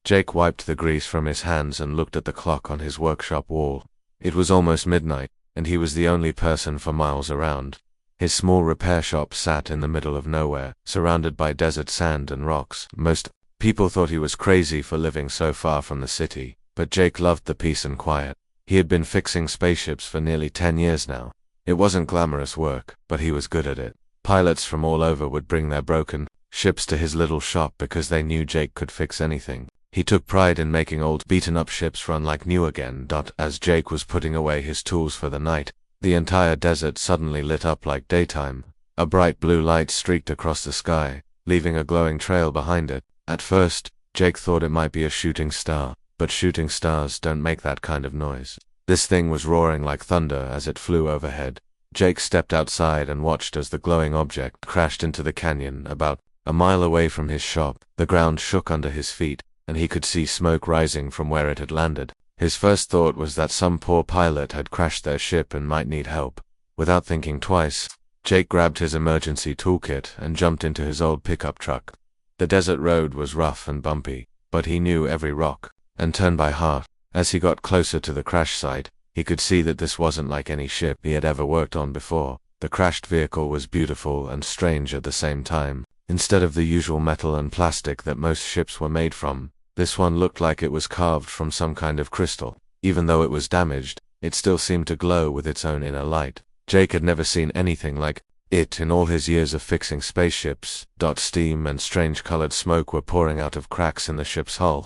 Jake wiped the grease from his hands and looked at the clock on his workshop wall. It was almost midnight, and he was the only person for miles around. His small repair shop sat in the middle of nowhere, surrounded by desert sand and rocks. Most people thought he was crazy for living so far from the city, but Jake loved the peace and quiet. He had been fixing spaceships for nearly 10 years now. It wasn't glamorous work, but he was good at it. Pilots from all over would bring their broken ships to his little shop because they knew Jake could fix anything. He took pride in making old beaten-up ships run like new again. As Jake was putting away his tools for the night, the entire desert suddenly lit up like daytime. A bright blue light streaked across the sky, leaving a glowing trail behind it. At first, Jake thought it might be a shooting star, but shooting stars don't make that kind of noise. This thing was roaring like thunder as it flew overhead. Jake stepped outside and watched as the glowing object crashed into the canyon about a mile away from his shop. The ground shook under his feet, and he could see smoke rising from where it had landed. His first thought was that some poor pilot had crashed their ship and might need help. Without thinking twice, Jake grabbed his emergency toolkit and jumped into his old pickup truck. The desert road was rough and bumpy, but he knew every rock and turn by heart. As he got closer to the crash site, he could see that this wasn't like any ship he had ever worked on before. The crashed vehicle was beautiful and strange at the same time. Instead of the usual metal and plastic that most ships were made from, this one looked like it was carved from some kind of crystal. Even though it was damaged, it still seemed to glow with its own inner light. Jake had never seen anything like it in all his years of fixing spaceships. Steam and strange-colored smoke were pouring out of cracks in the ship's hull.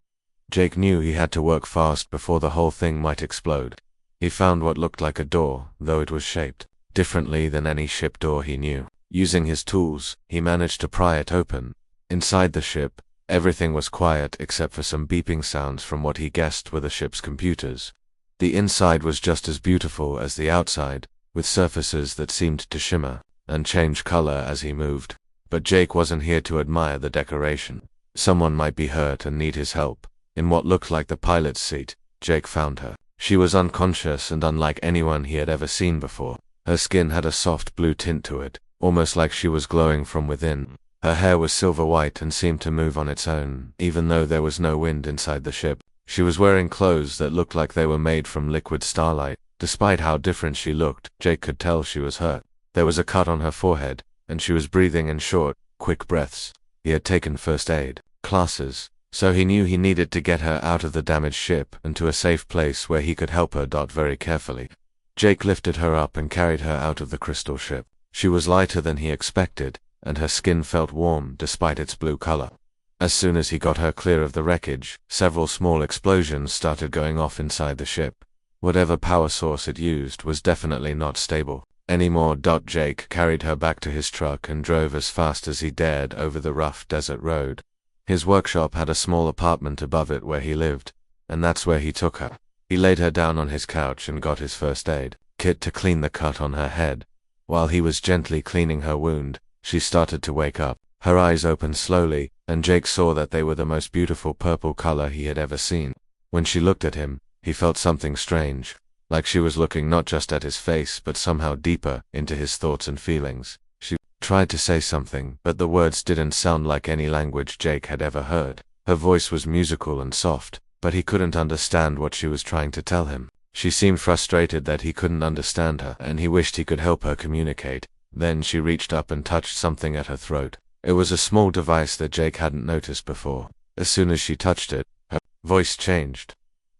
Jake knew he had to work fast before the whole thing might explode. He found what looked like a door, though it was shaped differently than any ship door he knew. Using his tools, he managed to pry it open. Inside the ship, everything was quiet except for some beeping sounds from what he guessed were the ship's computers. The inside was just as beautiful as the outside, with surfaces that seemed to shimmer and change color as he moved. But Jake wasn't here to admire the decoration. Someone might be hurt and need his help. In what looked like the pilot's seat, Jake found her. She was unconscious and unlike anyone he had ever seen before. Her skin had a soft blue tint to it, almost like she was glowing from within. Her hair was silver white and seemed to move on its own, even though there was no wind inside the ship. She was wearing clothes that looked like they were made from liquid starlight. Despite how different she looked, Jake could tell she was hurt. There was a cut on her forehead, and she was breathing in short, quick breaths. He had taken first aid classes, so he knew he needed to get her out of the damaged ship and to a safe place where he could help her. Very carefully, Jake lifted her up and carried her out of the crystal ship. She was lighter than he expected, and her skin felt warm despite its blue color. As soon as he got her clear of the wreckage, several small explosions started going off inside the ship. Whatever power source it used was definitely not stable anymore. Jake carried her back to his truck and drove as fast as he dared over the rough desert road. His workshop had a small apartment above it where he lived, and that's where he took her. He laid her down on his couch and got his first aid kit to clean the cut on her head. While he was gently cleaning her wound, she started to wake up. Her eyes opened slowly, and Jake saw that they were the most beautiful purple color he had ever seen. When she looked at him, he felt something strange, like she was looking not just at his face but somehow deeper into his thoughts and feelings. She tried to say something, but the words didn't sound like any language Jake had ever heard. Her voice was musical and soft, but he couldn't understand what she was trying to tell him. She seemed frustrated that he couldn't understand her, and he wished he could help her communicate. Then she reached up and touched something at her throat. It was a small device that Jake hadn't noticed before. As soon as she touched it, her voice changed.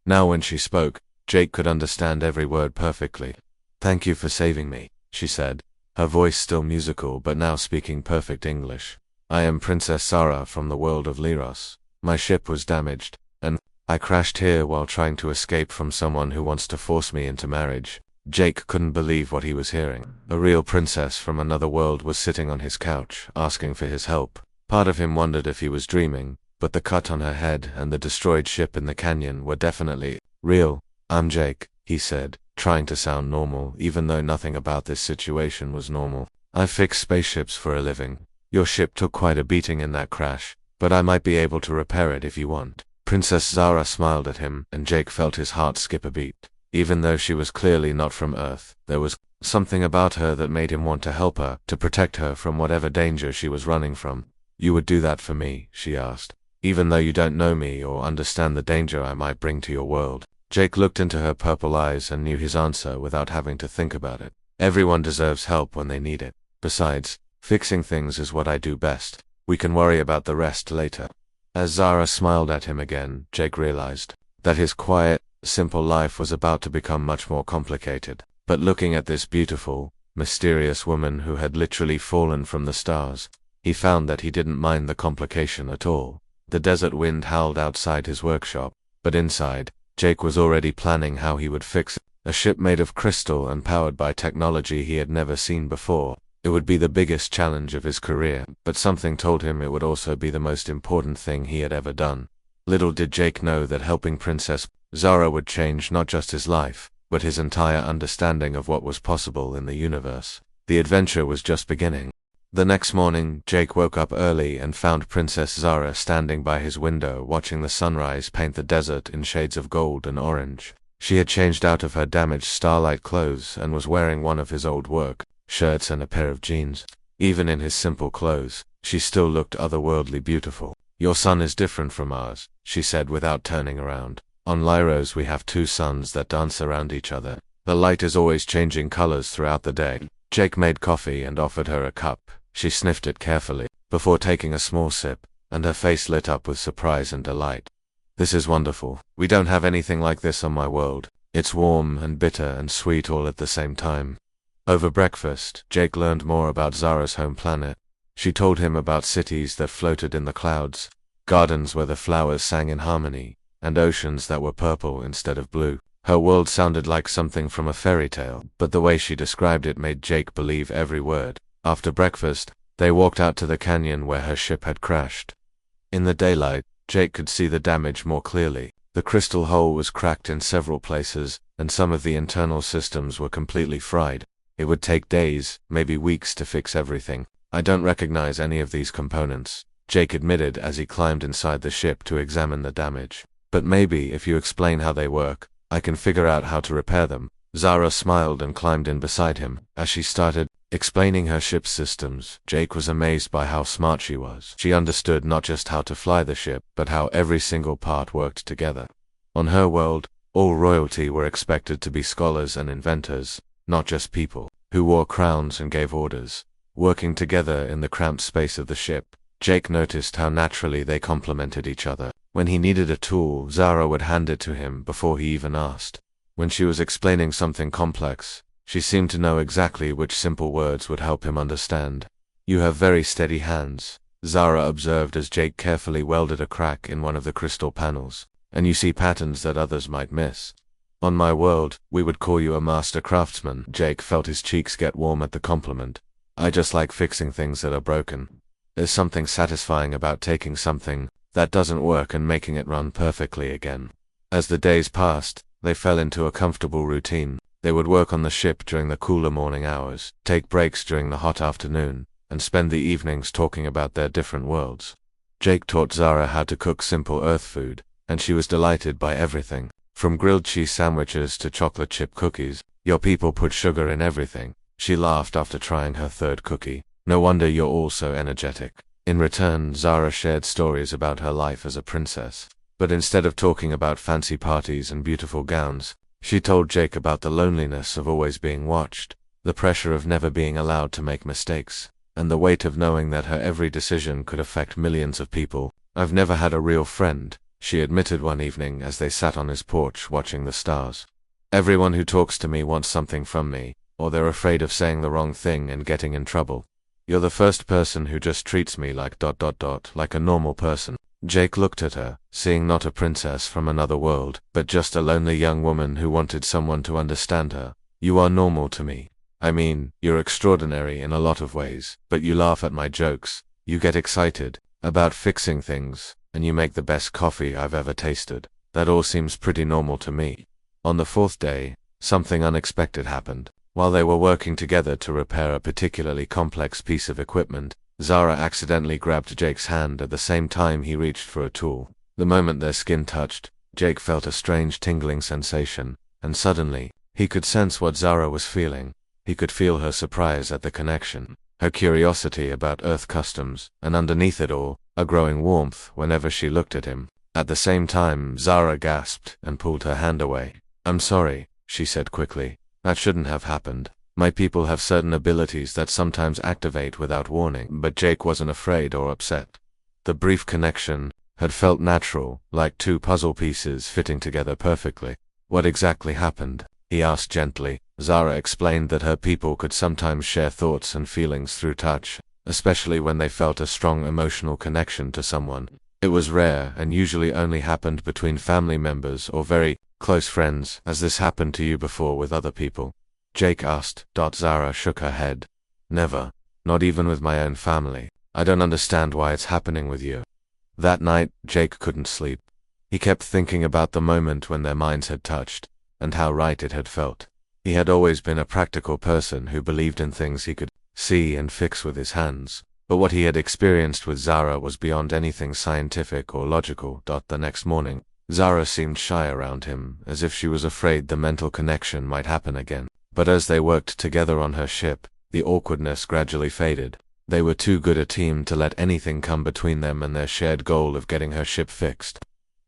Now when she spoke, Jake could understand every word perfectly. "Thank you for saving me," she said, her voice still musical but now speaking perfect English. "I am Princess Zara from the world of Lyros. My ship was damaged, and I crashed here while trying to escape from someone who wants to force me into marriage." Jake couldn't believe what he was hearing. A real princess from another world was sitting on his couch, asking for his help. Part of him wondered if he was dreaming, but the cut on her head and the destroyed ship in the canyon were definitely real. "I'm Jake," he said, trying to sound normal, even though nothing about this situation was normal. "I fix spaceships for a living. Your ship took quite a beating in that crash, but I might be able to repair it if you want." Princess Zara smiled at him, and Jake felt his heart skip a beat. Even though she was clearly not from Earth, there was something about her that made him want to help her, to protect her from whatever danger she was running from. "You would do that for me?" she asked. even though you don't know me or understand the danger I might bring to your world. Jake looked into her purple eyes and knew his answer without having to think about it. Everyone deserves help when they need it. Besides, fixing things is what I do best. We can worry about the rest later. As Zara smiled at him again, Jake realized that his quiet, simple life was about to become much more complicated. But looking at this beautiful, mysterious woman who had literally fallen from the stars, he found that he didn't mind the complication at all. The desert wind howled outside his workshop, but inside, Jake was already planning how he would fix it. A ship made of crystal and powered by technology he had never seen before. It would be the biggest challenge of his career, but something told him it would also be the most important thing he had ever done. Little did Jake know that helping Princess Zara would change not just his life, but his entire understanding of what was possible in the universe. The adventure was just beginning. The next morning, Jake woke up early and found Princess Zara standing by his window watching the sunrise paint the desert in shades of gold and orange. She had changed out of her damaged starlight clothes and was wearing one of his old work shirts and a pair of jeans. Even in his simple clothes, she still looked otherworldly beautiful. "Your sun is different from ours," she said without turning around. "On Lyros we have two suns that dance around each other. The light is always changing colors throughout the day." Jake made coffee and offered her a cup. She sniffed it carefully, before taking a small sip, and her face lit up with surprise and delight. "This is wonderful. We don't have anything like this on my world. It's warm and bitter and sweet all at the same time." Over breakfast, Jake learned more about Zara's home planet. She told him about cities that floated in the clouds, gardens where the flowers sang in harmony, and oceans that were purple instead of blue. Her world sounded like something from a fairy tale, but the way she described it made Jake believe every word. After breakfast, they walked out to the canyon where her ship had crashed. In the daylight, Jake could see the damage more clearly. The crystal hull was cracked in several places, and some of the internal systems were completely fried. It would take days, maybe weeks to fix everything. "I don't recognize any of these components," Jake admitted as he climbed inside the ship to examine the damage. "But maybe if you explain how they work, I can figure out how to repair them." Zara smiled and climbed in beside him. As she started explaining her ship's systems, Jake was amazed by how smart she was. She understood not just how to fly the ship, but how every single part worked together. On her world, all royalty were expected to be scholars and inventors, not just people who wore crowns and gave orders. Working together in the cramped space of the ship, Jake noticed how naturally they complemented each other. When he needed a tool, Zara would hand it to him before he even asked. When she was explaining something complex, she seemed to know exactly which simple words would help him understand. "You have very steady hands," Zara observed as Jake carefully welded a crack in one of the crystal panels. "And you see patterns that others might miss. On my world, we would call you a master craftsman." Jake felt his cheeks get warm at the compliment. "I just like fixing things that are broken. There's something satisfying about taking something that doesn't work and making it run perfectly again." As the days passed, they fell into a comfortable routine. They would work on the ship during the cooler morning hours, take breaks during the hot afternoon, and spend the evenings talking about their different worlds. Jake taught Zara how to cook simple earth food, and she was delighted by everything. From grilled cheese sandwiches to chocolate chip cookies. "Your people put sugar in everything," she laughed after trying her third cookie. "No wonder you're all so energetic." In return, Zara shared stories about her life as a princess. But instead of talking about fancy parties and beautiful gowns, she told Jake about the loneliness of always being watched, the pressure of never being allowed to make mistakes, and the weight of knowing that her every decision could affect millions of people. "I've never had a real friend," she admitted one evening as they sat on his porch watching the stars. "Everyone who talks to me wants something from me, or they're afraid of saying the wrong thing and getting in trouble. You're the first person who just treats me like like a normal person." Jake looked at her, seeing not a princess from another world, but just a lonely young woman who wanted someone to understand her. "You are normal to me. I mean, you're extraordinary in a lot of ways, but you laugh at my jokes, you get excited about fixing things, and you make the best coffee I've ever tasted. That all seems pretty normal to me." On the fourth day, something unexpected happened. While they were working together to repair a particularly complex piece of equipment, Zara accidentally grabbed Jake's hand at the same time he reached for a tool. The moment their skin touched, Jake felt a strange tingling sensation, and suddenly, he could sense what Zara was feeling. He could feel her surprise at the connection. her curiosity about Earth customs, and underneath it all, a growing warmth whenever she looked at him. At the same time, Zara gasped and pulled her hand away. "I'm sorry," she said quickly. "That shouldn't have happened. My people have certain abilities that sometimes activate without warning." But Jake wasn't afraid or upset. The brief connection had felt natural, like two puzzle pieces fitting together perfectly. "What exactly happened?" he asked gently. Zara explained that her people could sometimes share thoughts and feelings through touch, especially when they felt a strong emotional connection to someone. It was rare and usually only happened between family members or very close friends. "Has this happened to you before with other people?" Jake asked. Zara shook her head. "Never. Not even with my own family. I don't understand why it's happening with you." That night, Jake couldn't sleep. He kept thinking about the moment when their minds had touched, and how right it had felt. He had always been a practical person who believed in things he could see and fix with his hands. But what he had experienced with Zara was beyond anything scientific or logical. The next morning, Zara seemed shy around him, as if she was afraid the mental connection might happen again. But as they worked together on her ship, the awkwardness gradually faded. They were too good a team to let anything come between them and their shared goal of getting her ship fixed.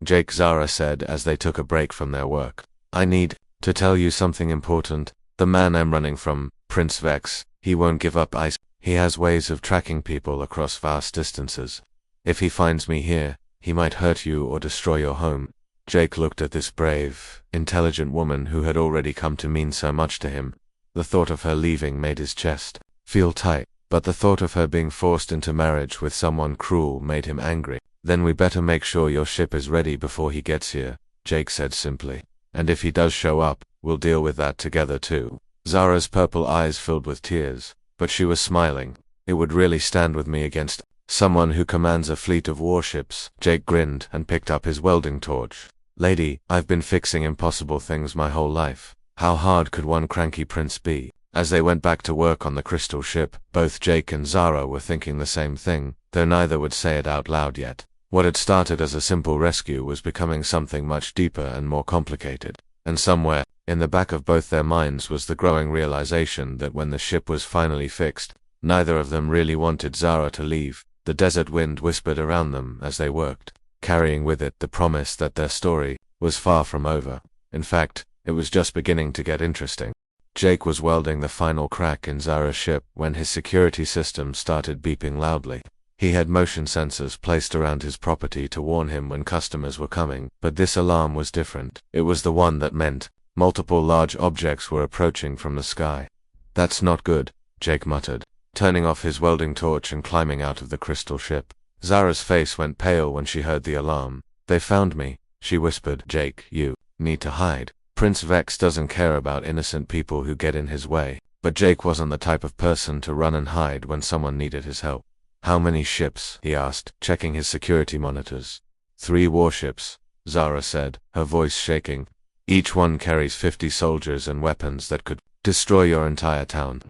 "Jake," Zara said as they took a break from their work, "I need to tell you something important. The man I'm running from, Prince Vex, he won't give up. He has ways of tracking people across vast distances. If he finds me here, he might hurt you or destroy your home." Jake looked at this brave, intelligent woman who had already come to mean so much to him. The thought of her leaving made his chest feel tight, but the thought of her being forced into marriage with someone cruel made him angry. "Then we better make sure your ship is ready before he gets here," Jake said simply. "And if he does show up, we'll deal with that together too." Zara's purple eyes filled with tears, but she was smiling. "It would really stand with me against someone who commands a fleet of warships." Jake grinned and picked up his welding torch. "Lady, I've been fixing impossible things my whole life. How hard could one cranky prince be?" As they went back to work on the crystal ship, both Jake and Zara were thinking the same thing, though neither would say it out loud yet. What had started as a simple rescue was becoming something much deeper and more complicated. And somewhere, in the back of both their minds was the growing realization that when the ship was finally fixed, neither of them really wanted Zara to leave. The desert wind whispered around them as they worked, carrying with it the promise that their story was far from over. In fact, it was just beginning to get interesting. Jake was welding the final crack in Zara's ship when his security system started beeping loudly. He had motion sensors placed around his property to warn him when customers were coming, but this alarm was different. It was the one that meant multiple large objects were approaching from the sky. "That's not good," Jake muttered, turning off his welding torch and climbing out of the crystal ship. Zara's face went pale when she heard the alarm. "They found me," she whispered. "Jake, you need to hide. Prince Vex doesn't care about innocent people who get in his way." But Jake wasn't the type of person to run and hide when someone needed his help. "How many ships?" he asked, checking his security monitors. 3 warships, Zara said, her voice shaking. "Each one carries 50 soldiers and weapons that could destroy your entire town."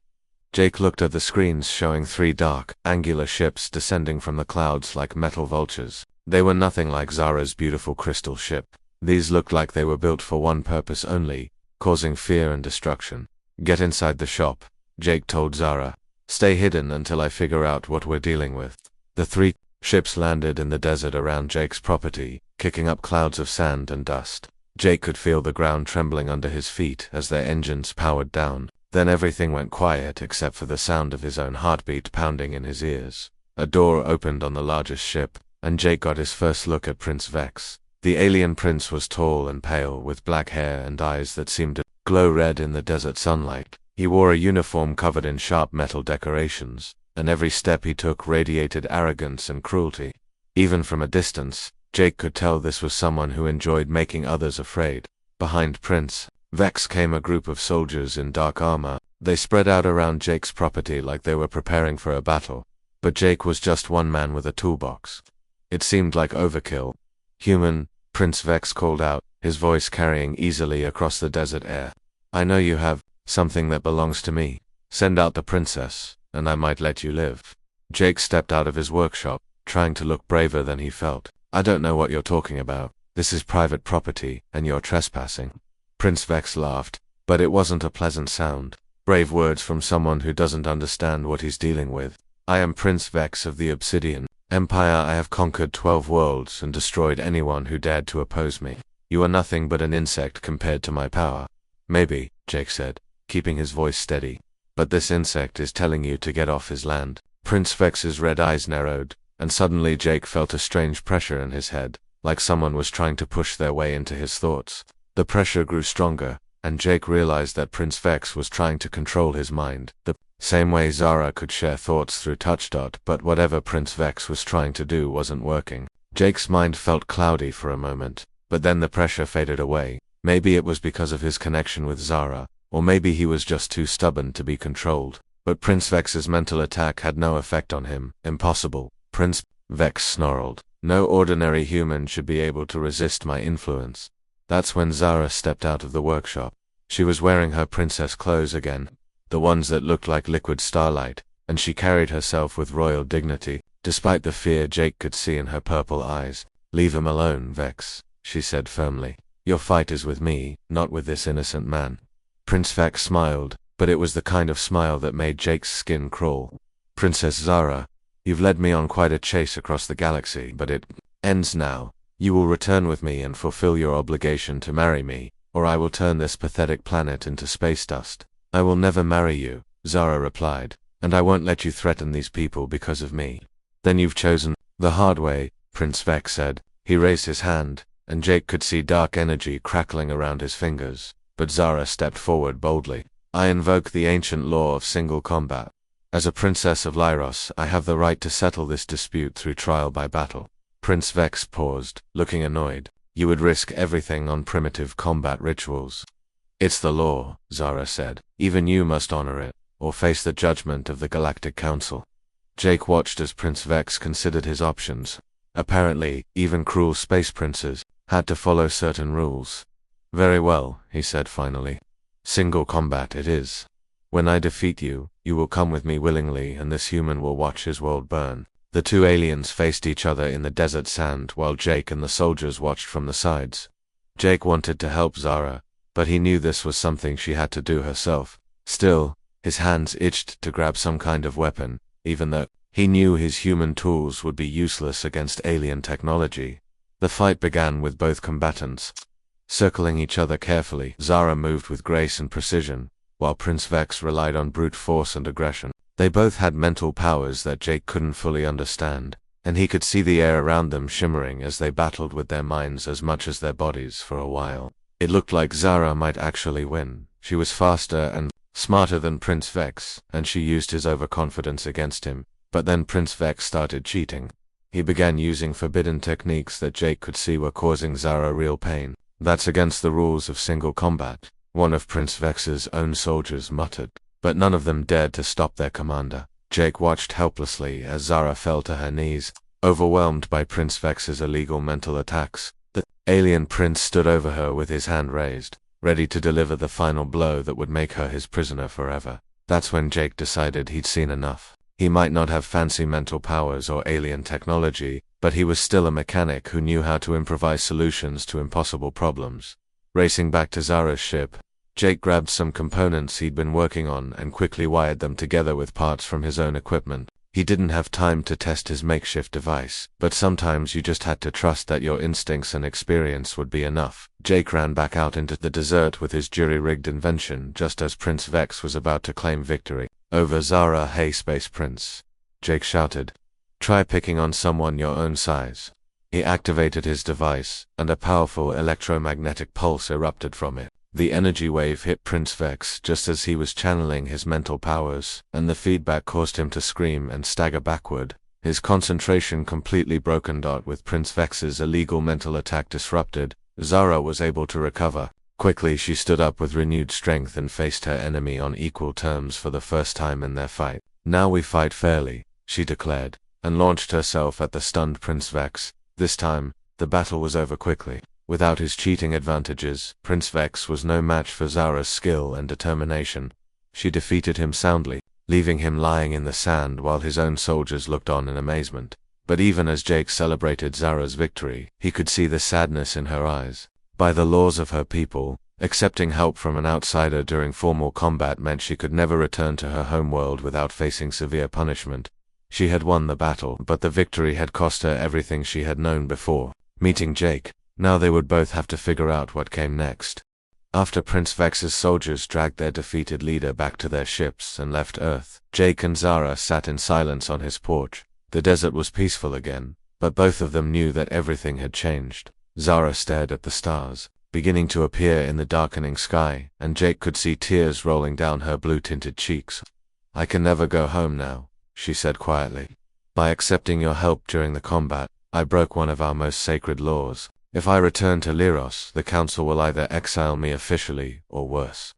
Jake looked at the screens showing 3 dark, angular ships descending from the clouds like metal vultures. They were nothing like Zara's beautiful crystal ship. These looked like they were built for one purpose only, causing fear and destruction. "Get inside the shop," Jake told Zara. "Stay hidden until I figure out what we're dealing with." The 3 ships landed in the desert around Jake's property, kicking up clouds of sand and dust. Jake could feel the ground trembling under his feet as their engines powered down. Then everything went quiet except for the sound of his own heartbeat pounding in his ears. A door opened on the largest ship, and Jake got his first look at Prince Vex. The alien prince was tall and pale, with black hair and eyes that seemed to glow red in the desert sunlight. He wore a uniform covered in sharp metal decorations, and every step he took radiated arrogance and cruelty. Even from a distance, Jake could tell this was someone who enjoyed making others afraid. Behind Prince Vex came a group of soldiers in dark armor. They spread out around Jake's property like they were preparing for a battle. But Jake was just one man with a toolbox. It seemed like overkill. "Human," Prince Vex called out, his voice carrying easily across the desert air. "I know you have something that belongs to me. Send out the princess, and I might let you live." Jake stepped out of his workshop, trying to look braver than he felt. "I don't know what you're talking about. This is private property, and you're trespassing." Prince Vex laughed, but it wasn't a pleasant sound. Brave words from someone who doesn't understand what he's dealing with. I am Prince Vex of the Obsidian Empire. I have conquered 12 worlds and destroyed anyone who dared to oppose me. You are nothing but an insect compared to my power. Maybe, Jake said, keeping his voice steady. But this insect is telling you to get off his land. Prince Vex's red eyes narrowed, and suddenly Jake felt a strange pressure in his head, like someone was trying to push their way into his thoughts. The pressure grew stronger, and Jake realized that Prince Vex was trying to control his mind, the same way Zara could share thoughts through touchdot, but whatever Prince Vex was trying to do wasn't working. Jake's mind felt cloudy for a moment, but then the pressure faded away. Maybe it was because of his connection with Zara, or maybe he was just too stubborn to be controlled. But Prince Vex's mental attack had no effect on him. Impossible. Prince Vex snarled. No ordinary human should be able to resist my influence. That's when Zara stepped out of the workshop. She was wearing her princess clothes again, the ones that looked like liquid starlight, and she carried herself with royal dignity, despite the fear Jake could see in her purple eyes. Leave him alone, Vex, she said firmly. Your fight is with me, not with this innocent man. Prince Vex smiled, but it was the kind of smile that made Jake's skin crawl. Princess Zara, you've led me on quite a chase across the galaxy, but it ends now. You will return with me and fulfill your obligation to marry me, or I will turn this pathetic planet into space dust. I will never marry you, Zara replied, and I won't let you threaten these people because of me. Then you've chosen the hard way, Prince Vex said. He raised his hand, and Jake could see dark energy crackling around his fingers, but Zara stepped forward boldly. I invoke the ancient law of single combat. As a princess of Lyros, I have the right to settle this dispute through trial by battle. Prince Vex paused, looking annoyed. You would risk everything on primitive combat rituals. It's the law, Zara said. Even you must honor it, or face the judgment of the Galactic Council. Jake watched as Prince Vex considered his options. Apparently, even cruel space princes had to follow certain rules. Very well, he said finally. Single combat it is. When I defeat you, you will come with me willingly and this human will watch his world burn. The two aliens faced each other in the desert sand while Jake and the soldiers watched from the sides. Jake wanted to help Zara, but he knew this was something she had to do herself. Still, his hands itched to grab some kind of weapon, even though he knew his human tools would be useless against alien technology. The fight began with both combatants circling each other carefully. Zara moved with grace and precision, while Prince Vex relied on brute force and aggression. They both had mental powers that Jake couldn't fully understand, and he could see the air around them shimmering as they battled with their minds as much as their bodies for a while. It looked like Zara might actually win. She was faster and smarter than Prince Vex, and she used his overconfidence against him. But then Prince Vex started cheating. He began using forbidden techniques that Jake could see were causing Zara real pain. That's against the rules of single combat, one of Prince Vex's own soldiers muttered. But none of them dared to stop their commander. Jake watched helplessly as Zara fell to her knees, overwhelmed by Prince Vex's illegal mental attacks. The alien prince stood over her with his hand raised, ready to deliver the final blow that would make her his prisoner forever. That's when Jake decided he'd seen enough. He might not have fancy mental powers or alien technology, but he was still a mechanic who knew how to improvise solutions to impossible problems. Racing back to Zara's ship, Jake grabbed some components he'd been working on and quickly wired them together with parts from his own equipment. He didn't have time to test his makeshift device, but sometimes you just had to trust that your instincts and experience would be enough. Jake ran back out into the desert with his jury-rigged invention just as Prince Vex was about to claim victory over Zara. Hey, Space Prince, Jake shouted. Try picking on someone your own size. He activated his device, and a powerful electromagnetic pulse erupted from it. The energy wave hit Prince Vex just as he was channeling his mental powers, and the feedback caused him to scream and stagger backward, his concentration completely broken. With Prince Vex's illegal mental attack disrupted, Zara was able to recover. Quickly she stood up with renewed strength and faced her enemy on equal terms for the first time in their fight. Now we fight fairly, she declared, and launched herself at the stunned Prince Vex. This time, the battle was over quickly. Without his cheating advantages, Prince Vex was no match for Zara's skill and determination. She defeated him soundly, leaving him lying in the sand while his own soldiers looked on in amazement. But even as Jake celebrated Zara's victory, he could see the sadness in her eyes. By the laws of her people, Accepting help from an outsider during formal combat meant she could never return to her homeworld without facing severe punishment. She had won the battle, but the victory had cost her everything she had known before. Meeting Jake, now they would both have to figure out what came next. After Prince Vex's soldiers dragged their defeated leader back to their ships and left Earth, Jake and Zara sat in silence on his porch. The desert was peaceful again, but both of them knew that everything had changed. Zara stared at the stars, beginning to appear in the darkening sky, and Jake could see tears rolling down her blue-tinted cheeks. "I can never go home now," she said quietly. "By accepting your help during the combat, I broke one of our most sacred laws. If I return to Lyros, the council will either exile me officially, or worse."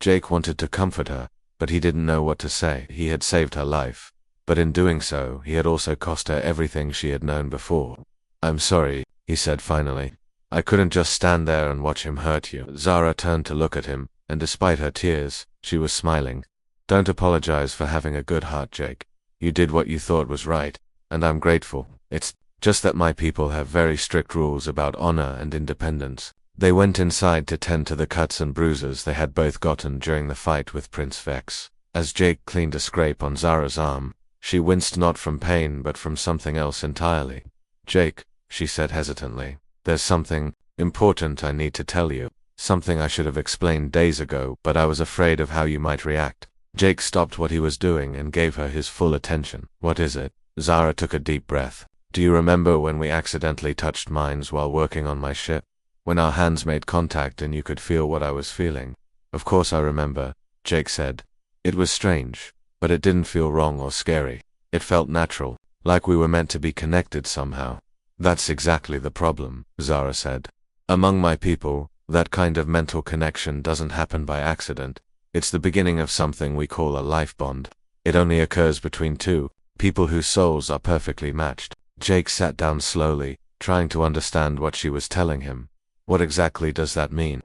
Jake wanted to comfort her, but he didn't know what to say. He had saved her life, but in doing so, he had also cost her everything she had known before. "I'm sorry," he said finally. "I couldn't just stand there and watch him hurt you." Zara turned to look at him, and despite her tears, she was smiling. "Don't apologize for having a good heart, Jake. You did what you thought was right, and I'm grateful. It's just that my people have very strict rules about honor and independence." They went inside to tend to the cuts and bruises they had both gotten during the fight with Prince Vex. As Jake cleaned a scrape on Zara's arm, she winced not from pain but from something else entirely. "Jake," she said hesitantly, "there's something important I need to tell you. Something I should have explained days ago, but I was afraid of how you might react." Jake stopped what he was doing and gave her his full attention. "What is it?" Zara took a deep breath. "Do you remember when we accidentally touched mines while working on my ship? When our hands made contact and you could feel what I was feeling?" "Of course I remember," Jake said. "It was strange, but it didn't feel wrong or scary. It felt natural, like we were meant to be connected somehow." "That's exactly the problem," Zara said. "Among my people, that kind of mental connection doesn't happen by accident. It's the beginning of something we call a life bond. It only occurs between two people whose souls are perfectly matched." Jake sat down slowly, trying to understand what she was telling him. "What exactly does that mean?"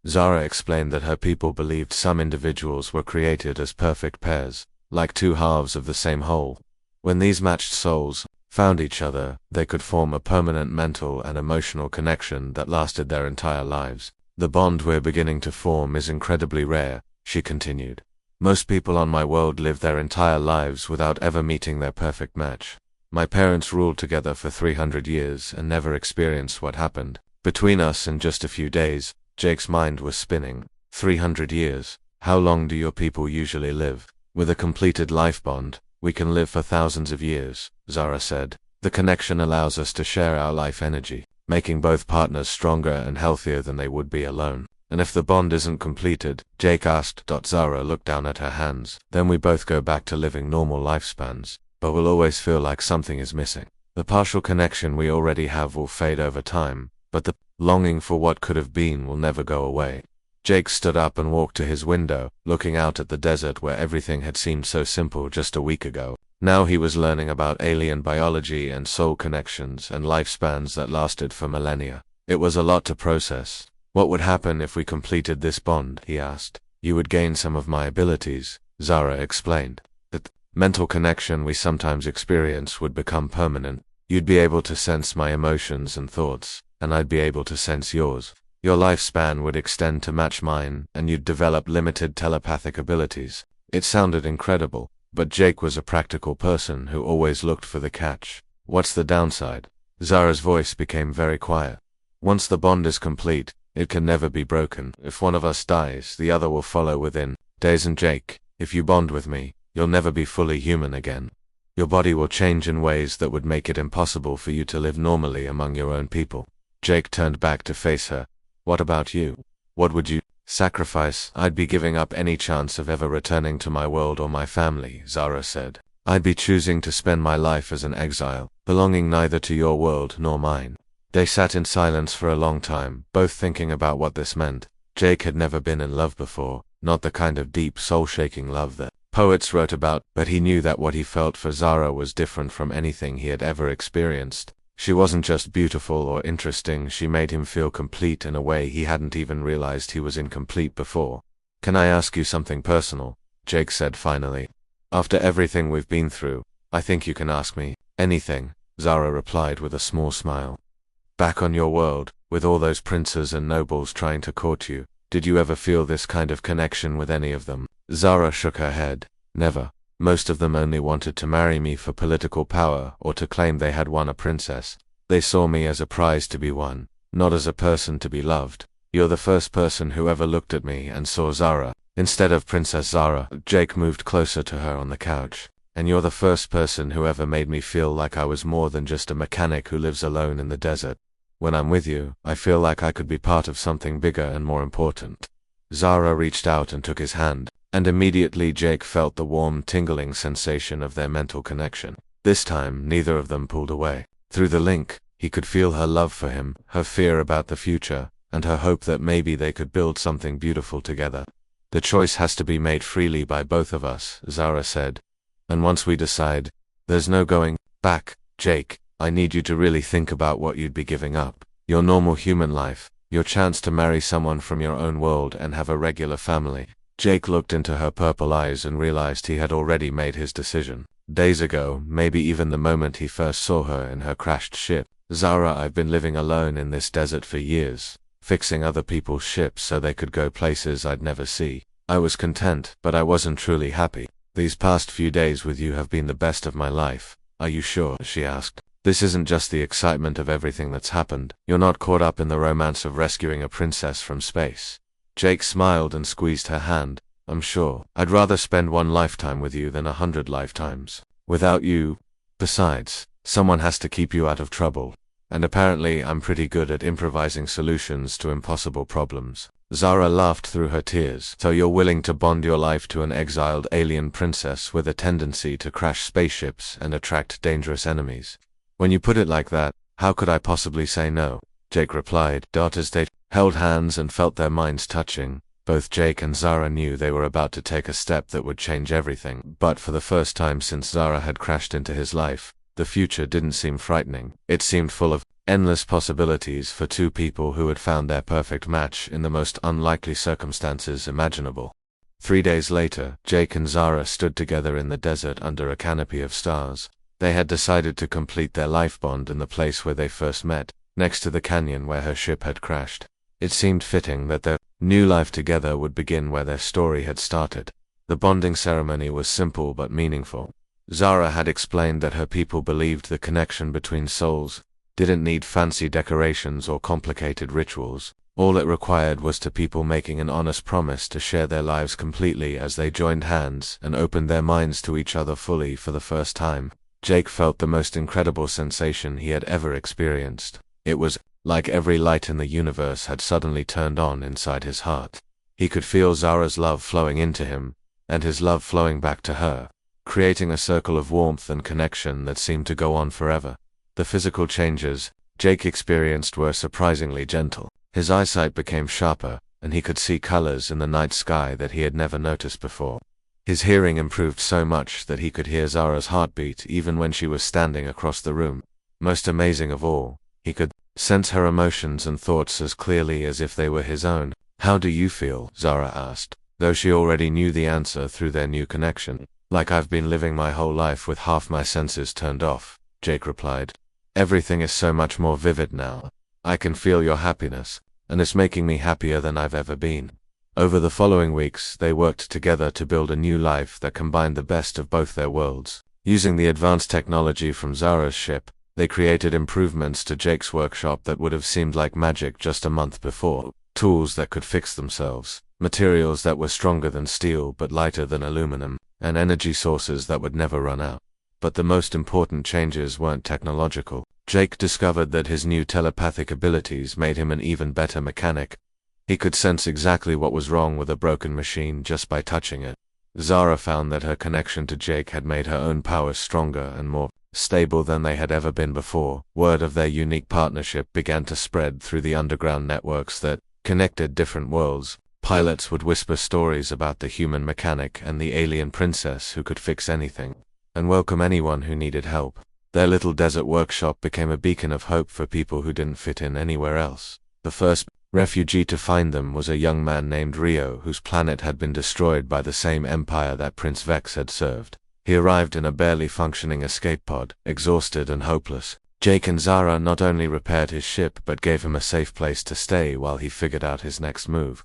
Zara explained that her people believed some individuals were created as perfect pairs, like two halves of the same whole. When these matched souls found each other, they could form a permanent mental and emotional connection that lasted their entire lives. "The bond we're beginning to form is incredibly rare," she continued. "Most people on my world live their entire lives without ever meeting their perfect match. My parents ruled together for 300 years and never experienced what happened between us in just a few days." Jake's mind was spinning. 300 years? How long do your people usually live? "With a completed life bond, we can live for thousands of years," Zara said. "The connection allows us to share our life energy, making both partners stronger and healthier than they would be alone." "And if the bond isn't completed?" Jake asked. Zara looked down at her hands. "Then we both go back to living normal lifespans, but we'll always feel like something is missing. The partial connection we already have will fade over time, but the longing for what could have been will never go away." Jake stood up and walked to his window, looking out at the desert where everything had seemed so simple just a week ago. Now he was learning about alien biology and soul connections and lifespans that lasted for millennia. It was a lot to process. "What would happen if we completed this bond?" he asked. "You would gain some of my abilities," Zara explained. "That mental connection we sometimes experience would become permanent. You'd be able to sense my emotions and thoughts, and I'd be able to sense yours. Your lifespan would extend to match mine, and you'd develop limited telepathic abilities." It sounded incredible, but Jake was a practical person who always looked for the catch. "What's the downside?" Zara's voice became very quiet. "Once the bond is complete, it can never be broken. If one of us dies, the other will follow within days. And Jake, if you bond with me, you'll never be fully human again. Your body will change in ways that would make it impossible for you to live normally among your own people." Jake turned back to face her. "What about you? What would you sacrifice?" "I'd be giving up any chance of ever returning to my world or my family," Zara said. "I'd be choosing to spend my life as an exile, belonging neither to your world nor mine." They sat in silence for a long time, both thinking about what this meant. Jake had never been in love before, not the kind of deep, soul-shaking love that poets wrote about, but he knew that what he felt for Zara was different from anything he had ever experienced. She wasn't just beautiful or interesting, she made him feel complete in a way he hadn't even realized he was incomplete before. "Can I ask you something personal?" Jake said finally. "After everything we've been through, I think you can ask me anything," Zara replied with a small smile. "Back on your world, with all those princes and nobles trying to court you, Did you ever feel this kind of connection with any of them? Zara shook her head. Never. Most of them only wanted to marry me for political power or to claim they had won a princess. They saw me as a prize to be won, not as a person to be loved. You're the first person who ever looked at me and saw Zara instead of Princess Zara. Jake moved closer to her on the couch. And you're the first person who ever made me feel like I was more than just a mechanic who lives alone in the desert. When I'm with you, I feel like I could be part of something bigger and more important. Zara reached out and took his hand, and immediately Jake felt the warm, tingling sensation of their mental connection. This time, neither of them pulled away. Through the link, he could feel her love for him, her fear about the future, and her hope that maybe they could build something beautiful together. The choice has to be made freely by both of us, Zara said. And once we decide, there's no going back. Jake, I need you to really think about what you'd be giving up. Your normal human life, your chance to marry someone from your own world and have a regular family. Jake looked into her purple eyes and realized he had already made his decision. Days ago, maybe even the moment he first saw her in her crashed ship. Zara, I've been living alone in this desert for years, fixing other people's ships so they could go places I'd never see. I was content, but I wasn't truly happy. These past few days with you have been the best of my life. Are you sure? She asked. This isn't just the excitement of everything that's happened. You're not caught up in the romance of rescuing a princess from space. Jake smiled and squeezed her hand. I'm sure. I'd rather spend one lifetime with you than 100 lifetimes without you. Besides, someone has to keep you out of trouble. And apparently I'm pretty good at improvising solutions to impossible problems. Zara laughed through her tears. So you're willing to bond your life to an exiled alien princess with a tendency to crash spaceships and attract dangerous enemies. When you put it like that, how could I possibly say no? Jake replied. As they held hands and felt their minds touching, both Jake and Zara knew they were about to take a step that would change everything. But for the first time since Zara had crashed into his life, the future didn't seem frightening. It seemed full of endless possibilities for two people who had found their perfect match in the most unlikely circumstances imaginable. 3 days later, Jake and Zara stood together in the desert under a canopy of stars. They had decided to complete their life bond in the place where they first met, next to the canyon where her ship had crashed. It seemed fitting that their new life together would begin where their story had started. The bonding ceremony was simple but meaningful. Zara had explained that her people believed the connection between souls didn't need fancy decorations or complicated rituals. All it required was two people making an honest promise to share their lives completely as they joined hands and opened their minds to each other fully for the first time. Jake felt the most incredible sensation he had ever experienced. It was like every light in the universe had suddenly turned on inside his heart. He could feel Zara's love flowing into him, and his love flowing back to her, creating a circle of warmth and connection that seemed to go on forever. The physical changes Jake experienced were surprisingly gentle. His eyesight became sharper, and he could see colors in the night sky that he had never noticed before. His hearing improved so much that he could hear Zara's heartbeat even when she was standing across the room. Most amazing of all, he could sense her emotions and thoughts as clearly as if they were his own. How do you feel? Zara asked, though she already knew the answer through their new connection. Like I've been living my whole life with half my senses turned off, Jake replied. Everything is so much more vivid now. I can feel your happiness, and it's making me happier than I've ever been. Over the following weeks, they worked together to build a new life that combined the best of both their worlds. Using the advanced technology from Zara's ship, they created improvements to Jake's workshop that would have seemed like magic just a month before. Tools that could fix themselves, materials that were stronger than steel but lighter than aluminum, and energy sources that would never run out. But the most important changes weren't technological. Jake discovered that his new telepathic abilities made him an even better mechanic. He could sense exactly what was wrong with a broken machine just by touching it. Zara found that her connection to Jake had made her own powers stronger and more stable than they had ever been before. Word of their unique partnership began to spread through the underground networks that connected different worlds. Pilots would whisper stories about the human mechanic and the alien princess who could fix anything and welcome anyone who needed help. Their little desert workshop became a beacon of hope for people who didn't fit in anywhere else. The first refugee to find them was a young man named Rio, whose planet had been destroyed by the same empire that Prince Vex had served. He arrived in a barely functioning escape pod, exhausted and hopeless. Jake and Zara not only repaired his ship but gave him a safe place to stay while he figured out his next move.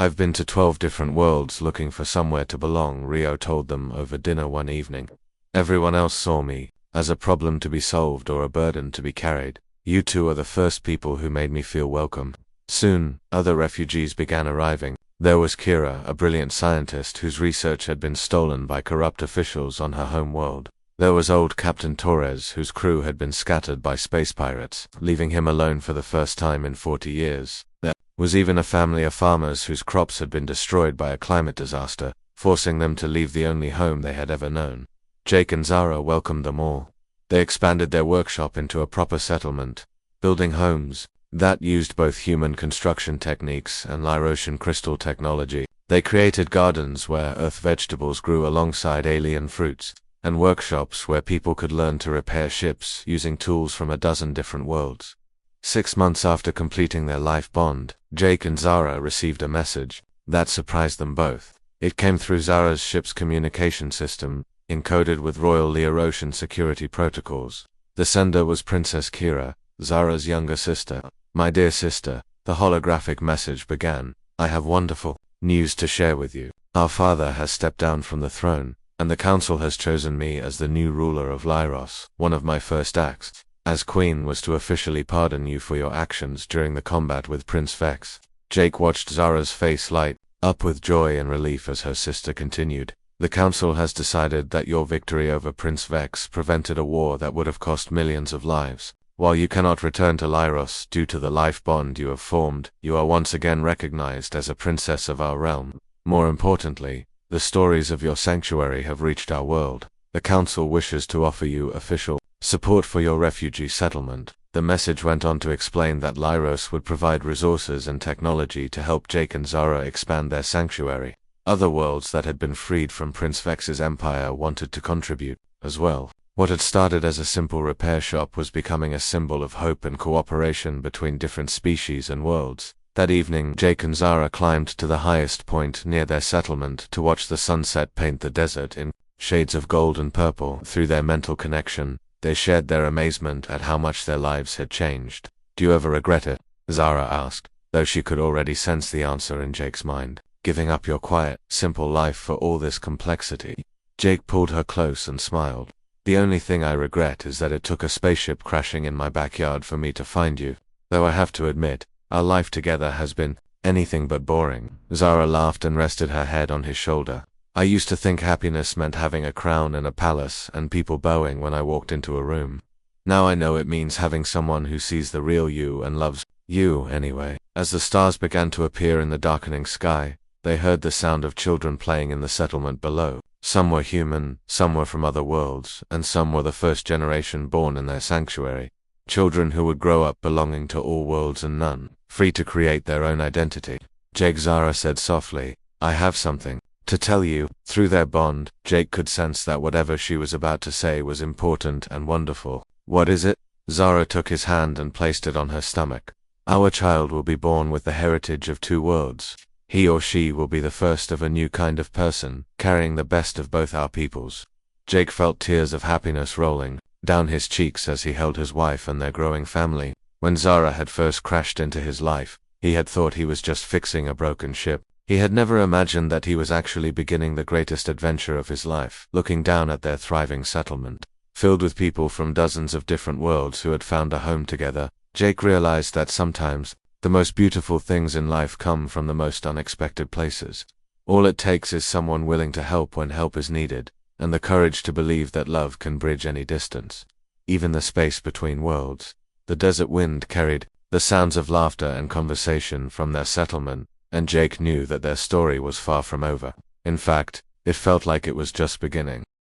I've been to 12 different worlds looking for somewhere to belong, Rio told them over dinner one evening. Everyone else saw me as a problem to be solved or a burden to be carried. You two are the first people who made me feel welcome. Soon, other refugees began arriving. There was Kira, a brilliant scientist whose research had been stolen by corrupt officials on her home world. There was old Captain Torres, whose crew had been scattered by space pirates, leaving him alone for the first time in 40 years. There was even a family of farmers whose crops had been destroyed by a climate disaster, forcing them to leave the only home they had ever known. Jake and Zara welcomed them all. They expanded their workshop into a proper settlement, building homes that used both human construction techniques and Lyrosian crystal technology. They created gardens where earth vegetables grew alongside alien fruits, and workshops where people could learn to repair ships using tools from a dozen different worlds. 6 months after completing their life bond, Jake and Zara received a message that surprised them both. It came through Zara's ship's communication system, encoded with Royal Lyrosian security protocols. The sender was Princess Kira, Zara's younger sister. My dear sister, the holographic message began, I have wonderful news to share with you. Our father has stepped down from the throne, and the council has chosen me as the new ruler of Lyros. One of my first acts as queen was to officially pardon you for your actions during the combat with Prince Vex. Jake watched Zara's face light up with joy and relief as her sister continued. The council has decided that your victory over Prince Vex prevented a war that would have cost millions of lives. While you cannot return to Lyros due to the life bond you have formed, you are once again recognized as a princess of our realm. More importantly, the stories of your sanctuary have reached our world. The council wishes to offer you official support for your refugee settlement. The message went on to explain that Lyros would provide resources and technology to help Jake and Zara expand their sanctuary. Other worlds that had been freed from Prince Vex's empire wanted to contribute as well. What had started as a simple repair shop was becoming a symbol of hope and cooperation between different species and worlds. That evening, Jake and Zara climbed to the highest point near their settlement to watch the sunset paint the desert in shades of gold and purple. Through their mental connection, they shared their amazement at how much their lives had changed. Do you ever regret it? Zara asked, though she could already sense the answer in Jake's mind. Giving up your quiet, simple life for all this complexity? Jake pulled her close and smiled. The only thing I regret is that it took a spaceship crashing in my backyard for me to find you. Though I have to admit, our life together has been anything but boring. Zara laughed and rested her head on his shoulder. I used to think happiness meant having a crown and a palace and people bowing when I walked into a room. Now I know it means having someone who sees the real you and loves you anyway. As the stars began to appear in the darkening sky, they heard the sound of children playing in the settlement below. Some were human, some were from other worlds, and some were the first generation born in their sanctuary. Children who would grow up belonging to all worlds and none, free to create their own identity. Jake, Zara said softly, I have something to tell you. Through their bond, Jake could sense that whatever she was about to say was important and wonderful. What is it? Zara took his hand and placed it on her stomach. Our child will be born with the heritage of 2 worlds. He or she will be the first of a new kind of person, carrying the best of both our peoples. Jake felt tears of happiness rolling down his cheeks as he held his wife and their growing family. When Zara had first crashed into his life, he had thought he was just fixing a broken ship. He had never imagined that he was actually beginning the greatest adventure of his life. Looking down at their thriving settlement, filled with people from dozens of different worlds who had found a home together, Jake realized that sometimes the most beautiful things in life come from the most unexpected places. All it takes is someone willing to help when help is needed, and the courage to believe that love can bridge any distance, even the space between worlds. The desert wind carried the sounds of laughter and conversation from their settlement, and Jake knew that their story was far from over. In fact, it felt like it was just beginning.